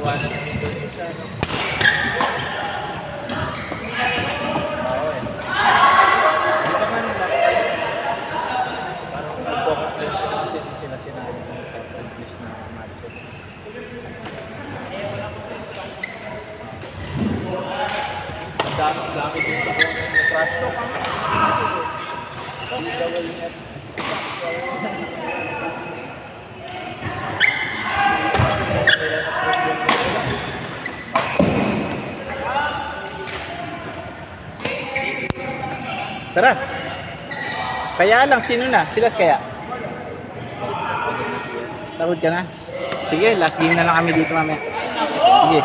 iwanan ng Indonesia, no? Oo eh. Hindi naman parang nag-focus din sila kasi hindi sila sinabi sa English na matches. Ang dami din sa buong trash talk. Hindi gawin net. Tara. Kaya lang, sino na? Silas kaya? Takot ka na? Sige, last game na lang kami dito mamaya. Sige.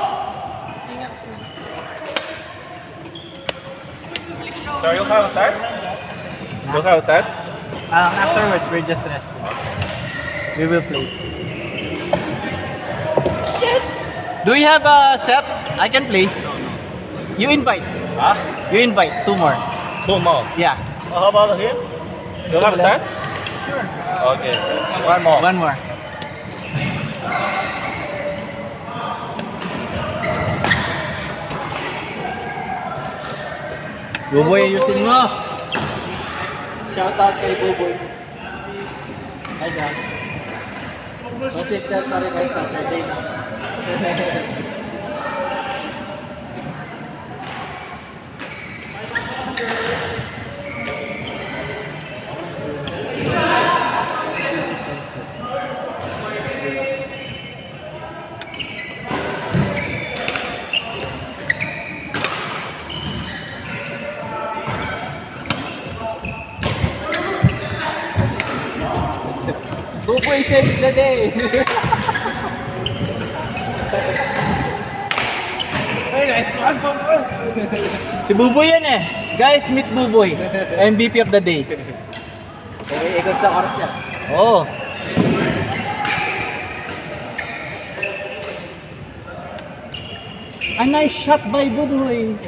So you have a set? You have a set? Afterwards, we're just resting. We will play. Do we have a set? I can play. You invite. Huh? You invite. 2 more. 2 more. Yeah. How about him? You have a set? Sure. Okay. 1 more. 1 more. Buboy, ayusin mo. Shoutout kay Buboy. Hi, Sam. Consistent pa rin kayo sa Saturday. Buboy saves the day! Si Buboy yan eh! Guys, meet Buboy! MVP of the day! Okay, ikot sa court niya. Oo! A nice shot by Buboy!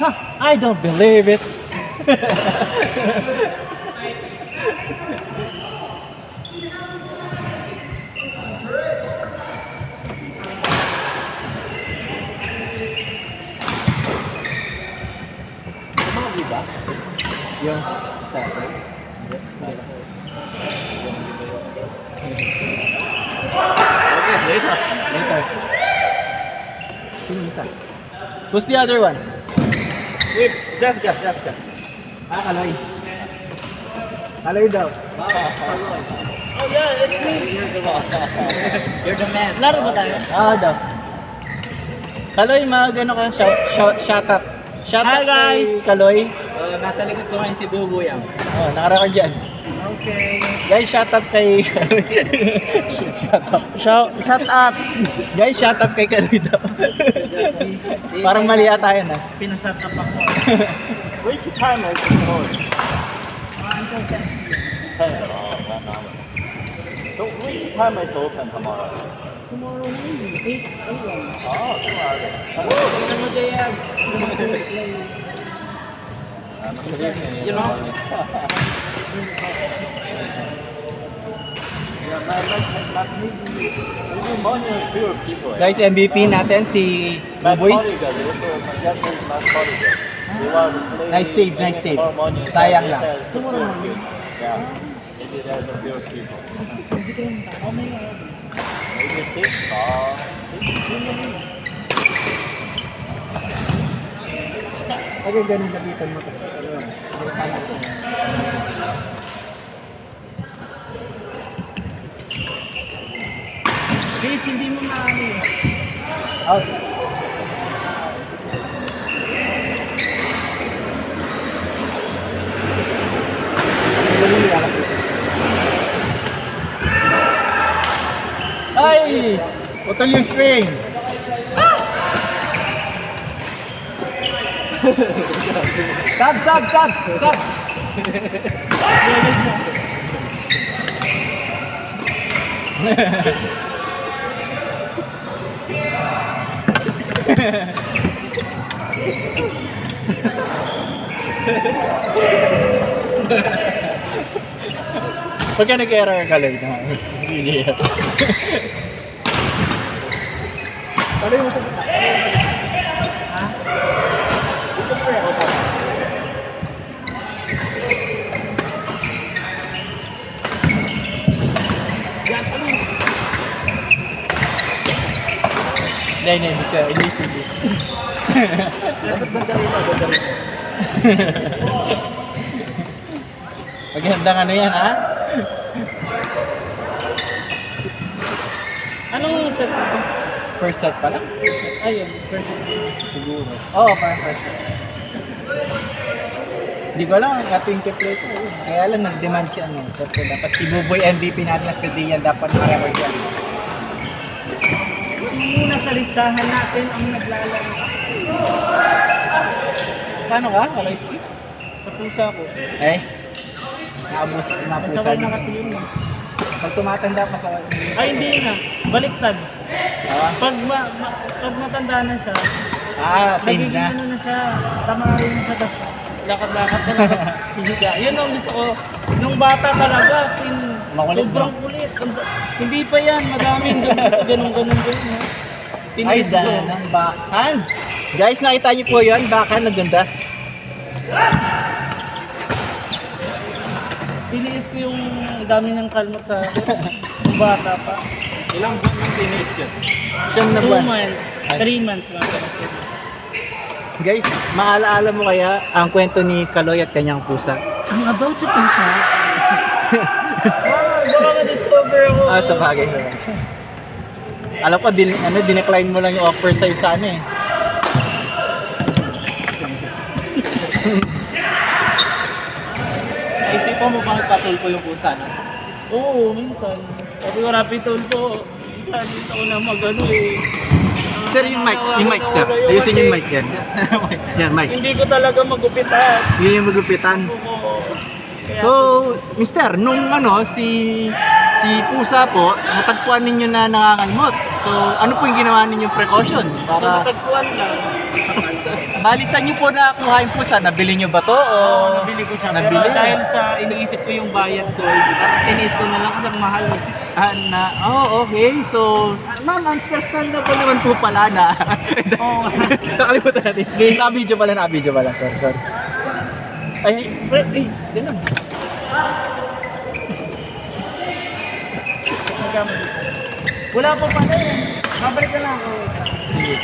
Huh, I don't believe it. Sumali ba? Yung sasay? Okay, later. Later. Sino isa? Who's the other one? Wait, Jessica. Kaloy. Kaloy daw. Oh yeah, it's me. You're the man. Laro ba tayo? Daw. Kaloy, mag-ano ka? Shout up. Shout out guys. Kay Kaloy. Nasa likod ko ngayon si Buboy yan. Nakarakad dyan. Okay. Guys, shout up kay Kaloy. Shout up. Guys, shout up kay Kaloy daw. Parang mali ata yan ah. Pinasat up ako. Which time is it closed? Until 10. 10. Oh, 1 hour. So which time is open tomorrow? Tomorrow morning, 8 a.m. Oh, tomorrow. Ano mo dyan? You know? Guys, MVP natin si Buboy. Nice save. Sayang lang. Yeah. Maybe they're the few people. Maybe 6 or 6. Okay, ganun lapitan mo kasi. Guys, hindi mo maano eh. Out. Ay! Putol yung string! Sab! Pagka nag-error ka lang na. Hindi yan. Paano yung masakit? Ha? Ito po yan. Hindi siya. Hindi siya. Dapat banda rin ako. Magandang ano yan, ha? Anong set ito? First set pa lang? Ayun, first set. Siguro. Oo, parang first set. Hindi ko alam, ating play ko. Kaya lang nag-demand siya ano. So, dapat si Buboy MVP natin at today yan dapat ma-record yan. Muna sa listahan natin ang naglalaro. Paano ka? Wala skip? Sa pusa ko. Eh? Naabusa Masaway na kasi yun. Pag tumatanda pa sa... Ay, hindi na. Baliktad. Ah, Pag matanda na siya, team nagiging na. ano na siya, tama rin na siya, tas lakad-lakad na lang, hihiga. Yun ang gusto ko. Nung bata talaga, Makulit, sobrang kulit. Hindi pa yan, madaming ganun. Ay, dahil ng bakan. Guys, nakita niyo po yun? Bakan, naganda. Tiniis ko yung dami ng kalmot sa nung bata pa. Ilang buwan nang tinis yun? Siyam na 2 buwan. months, 3 months mga kapatid. Guys, maalaala mo kaya ang kwento ni Kaloy at kanyang pusa? Ang about sa pusa? Baka ma-discover ako. Sa bagay. Alam ko, dinecline mo lang yung offer sa'yo sa ano eh. Naisipan mo bang ipatulpo yung pusa na? Oo, minsan. Sabi ko, rapid tulpo. Minsan, dito ko na mag-ano eh. Sir, yung mic, sir. Ayusin yung mic yan. Yan, mic. Hindi ko talaga magupitan. Yun yung magupitan. Kaya, So, mister, nung si pusa po, natagpuan ninyo na nangangalmot. So, ano po yung ginawa ninyong precaution? so Para, natagpuan na. bali saan nyo po nakuha yung pusa? Nabili nyo ba to? O Nabili ko siya. Nabili? Pero dahil sa iniisip ko yung bayad ko, tiniis ko na lang kasi ang mahal. Okay. So, ma'am, ang personal na po naman po pala na. Oo. Nakalimutan natin. Naka-video pala, sorry. Ay, ganun. Wala pa pala eh. Babalik na lang ako. Sige.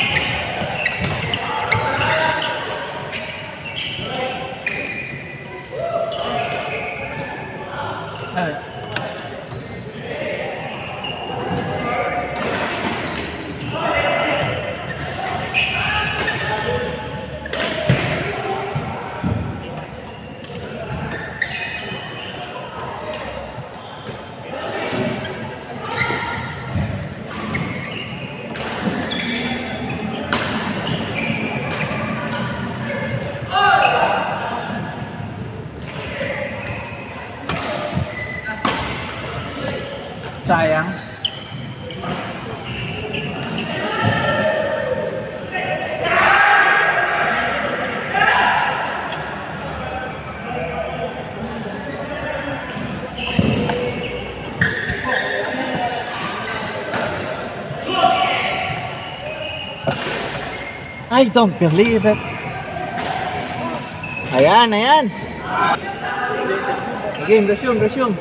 Sayang. I don't believe it. Ayan. Game, resume.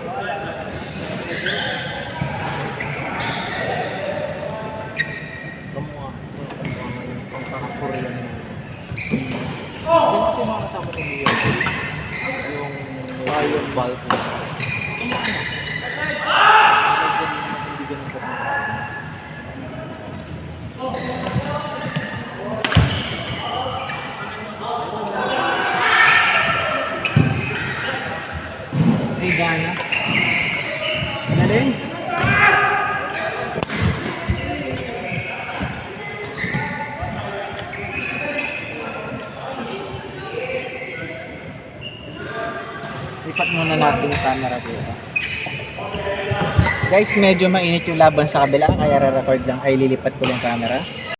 Lion bulb. Ay, gana. Galing. Lipat muna natin yung camera dito. Guys, medyo mainit yung laban sa kabila, kaya re-record lang, ay lilipat ko lang camera.